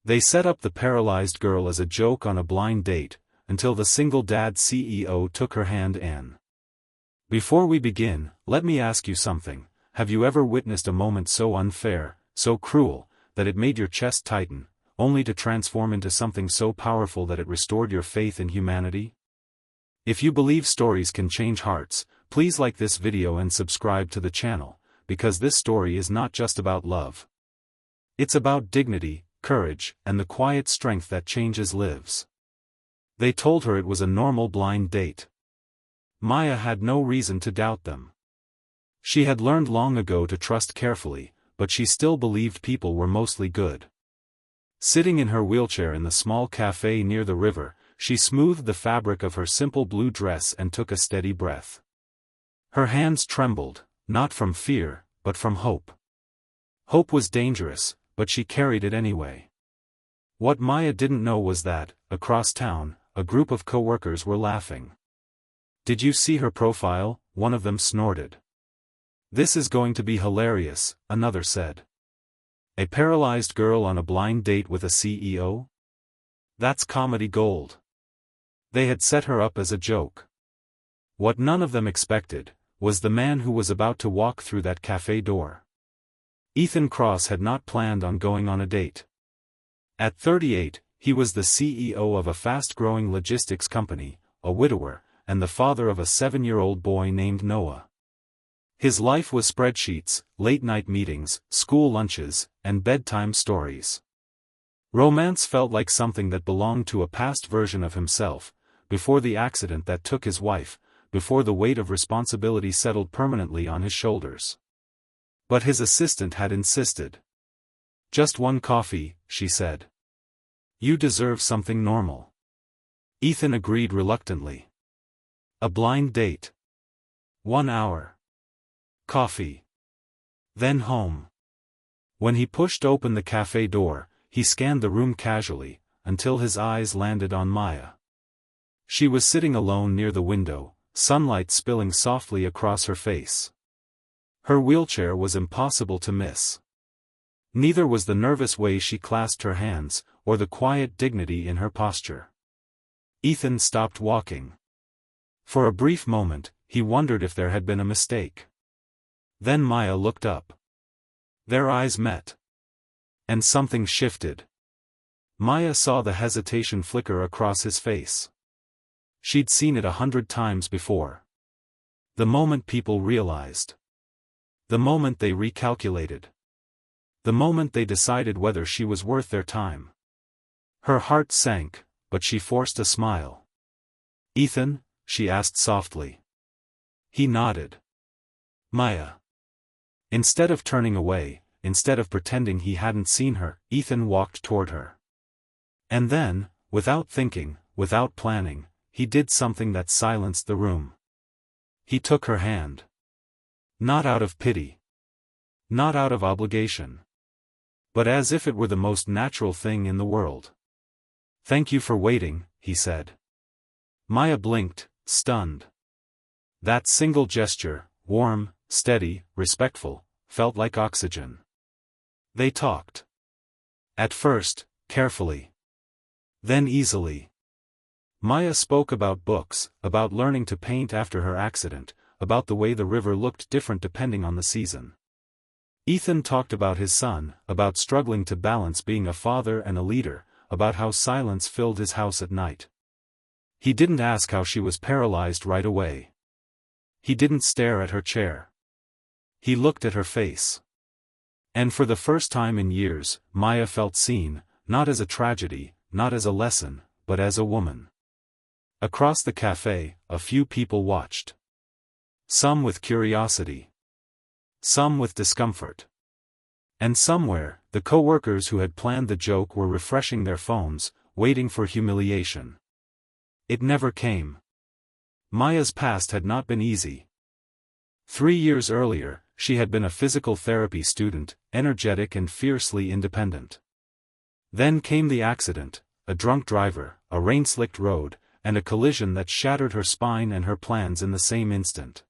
They set up the paralyzed girl as a joke on a blind date, until the single dad CEO took her hand in. Before we begin, let me ask you something. Have you ever witnessed a moment so unfair, so cruel, that it made your chest tighten, only to transform into something so powerful that it restored your faith in humanity? If you believe stories can change hearts, please like this video and subscribe to the channel, because this story is not just about love. It's about dignity, courage, and the quiet strength that changes lives. They told her it was a normal blind date. Maya had no reason to doubt them. She had learned long ago to trust carefully, but she still believed people were mostly good. Sitting in her wheelchair in the small cafe near the river, she smoothed the fabric of her simple blue dress and took a steady breath. Her hands trembled, not from fear, but from hope. Hope was dangerous, but she carried it anyway. What Maya didn't know was that, across town, a group of co-workers were laughing. "Did you see her profile?" one of them snorted. "This is going to be hilarious," another said. "A paralyzed girl on a blind date with a CEO? That's comedy gold." They had set her up as a joke. What none of them expected, was the man who was about to walk through that cafe door. Ethan Cross had not planned on going on a date. At 38, he was the CEO of a fast-growing logistics company, a widower, and the father of a 7-year-old boy named Noah. His life was spreadsheets, late-night meetings, school lunches, and bedtime stories. Romance felt like something that belonged to a past version of himself, before the accident that took his wife, before the weight of responsibility settled permanently on his shoulders. But his assistant had insisted. "Just one coffee," she said. "You deserve something normal." Ethan agreed reluctantly. A blind date. 1 hour. Coffee. Then home. When he pushed open the cafe door, he scanned the room casually, until his eyes landed on Maya. She was sitting alone near the window, sunlight spilling softly across her face. Her wheelchair was impossible to miss. Neither was the nervous way she clasped her hands, or the quiet dignity in her posture. Ethan stopped walking. For a brief moment, he wondered if there had been a mistake. Then Maya looked up. Their eyes met. And something shifted. Maya saw the hesitation flicker across his face. She'd seen it 100 times before. The moment people realized. The moment they recalculated. The moment they decided whether she was worth their time. Her heart sank, but she forced a smile. "Ethan?" she asked softly. He nodded. "Maya." Instead of turning away, instead of pretending he hadn't seen her, Ethan walked toward her. And then, without thinking, without planning, he did something that silenced the room. He took her hand. Not out of pity. Not out of obligation. But as if it were the most natural thing in the world. "Thank you for waiting," he said. Maya blinked, stunned. That single gesture, warm, steady, respectful, felt like oxygen. They talked. At first, carefully. Then easily. Maya spoke about books, about learning to paint after her accident, about the way the river looked different depending on the season. Ethan talked about his son, about struggling to balance being a father and a leader, about how silence filled his house at night. He didn't ask how she was paralyzed right away. He didn't stare at her chair. He looked at her face. And for the first time in years, Maya felt seen, not as a tragedy, not as a lesson, but as a woman. Across the cafe, a few people watched. Some with curiosity. Some with discomfort. And somewhere, the co-workers who had planned the joke were refreshing their phones, waiting for humiliation. It never came. Maya's past had not been easy. 3 years earlier, she had been a physical therapy student, energetic and fiercely independent. Then came the accident, a drunk driver, a rain-slicked road, and a collision that shattered her spine and her plans in the same instant.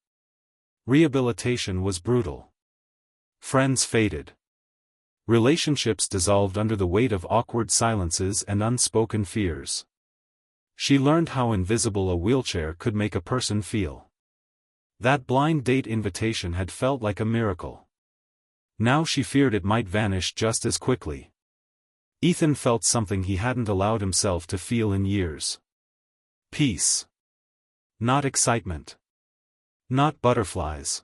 Rehabilitation was brutal. Friends faded. Relationships dissolved under the weight of awkward silences and unspoken fears. She learned how invisible a wheelchair could make a person feel. That blind date invitation had felt like a miracle. Now she feared it might vanish just as quickly. Ethan felt something he hadn't allowed himself to feel in years. Peace. Not excitement. Not butterflies.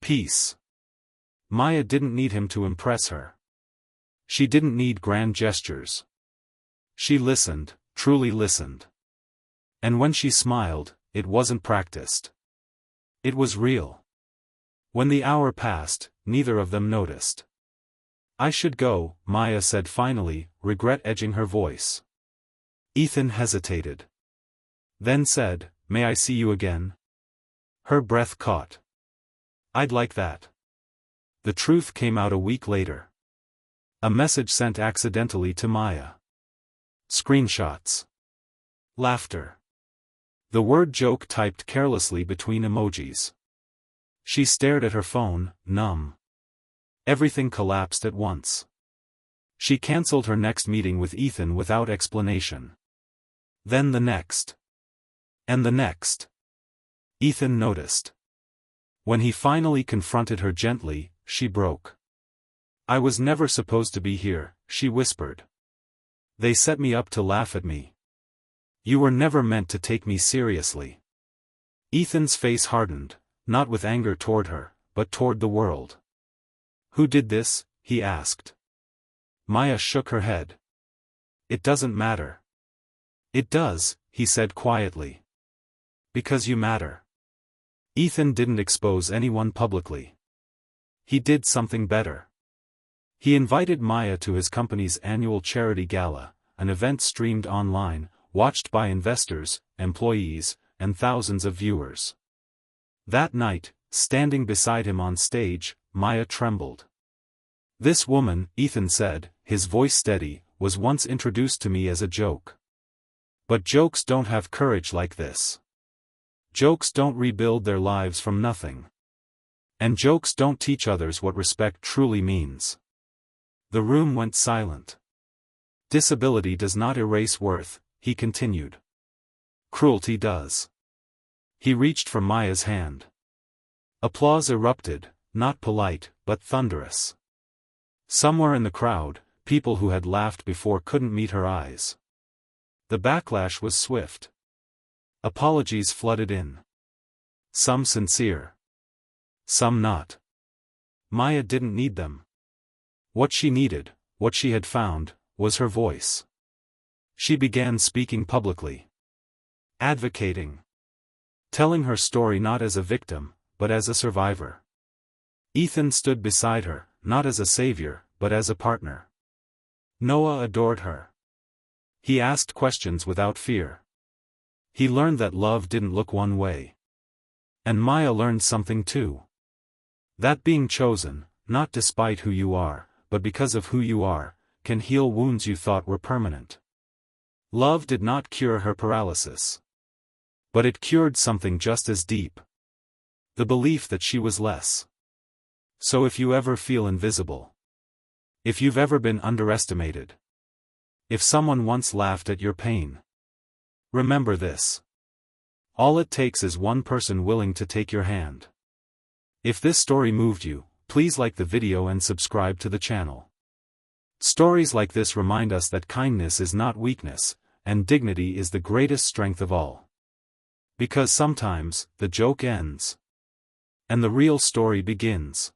Peace. Maya didn't need him to impress her. She didn't need grand gestures. She listened, truly listened. And when she smiled, it wasn't practiced. It was real. When the hour passed, neither of them noticed. "I should go," Maya said finally, regret edging her voice. Ethan hesitated. Then said, "May I see you again?" Her breath caught. "I'd like that." The truth came out a week later. A message sent accidentally to Maya. Screenshots. Laughter. The word joke typed carelessly between emojis. She stared at her phone, numb. Everything collapsed at once. She cancelled her next meeting with Ethan without explanation. Then the next. And the next. Ethan noticed. When he finally confronted her gently, she broke. "I was never supposed to be here," she whispered. "They set me up to laugh at me. You were never meant to take me seriously." Ethan's face hardened, not with anger toward her, but toward the world. "Who did this?" he asked. Maya shook her head. "It doesn't matter." "It does," he said quietly. "Because you matter." Ethan didn't expose anyone publicly. He did something better. He invited Maya to his company's annual charity gala, an event streamed online, watched by investors, employees, and thousands of viewers. That night, standing beside him on stage, Maya trembled. "This woman," Ethan said, his voice steady, "was once introduced to me as a joke. But jokes don't have courage like this. Jokes don't rebuild their lives from nothing. And jokes don't teach others what respect truly means." The room went silent. "Disability does not erase worth," he continued. "Cruelty does." He reached for Maya's hand. Applause erupted, not polite, but thunderous. Somewhere in the crowd, people who had laughed before couldn't meet her eyes. The backlash was swift. Apologies flooded in. Some sincere. Some not. Maya didn't need them. What she needed, what she had found, was her voice. She began speaking publicly. Advocating. Telling her story not as a victim, but as a survivor. Ethan stood beside her, not as a savior, but as a partner. Noah adored her. He asked questions without fear. He learned that love didn't look one way. And Maya learned something too. That being chosen, not despite who you are, but because of who you are, can heal wounds you thought were permanent. Love did not cure her paralysis. But it cured something just as deep. The belief that she was less. So if you ever feel invisible. If you've ever been underestimated. If someone once laughed at your pain. Remember this. All it takes is one person willing to take your hand. If this story moved you, please like the video and subscribe to the channel. Stories like this remind us that kindness is not weakness, and dignity is the greatest strength of all. Because sometimes, the joke ends. And the real story begins.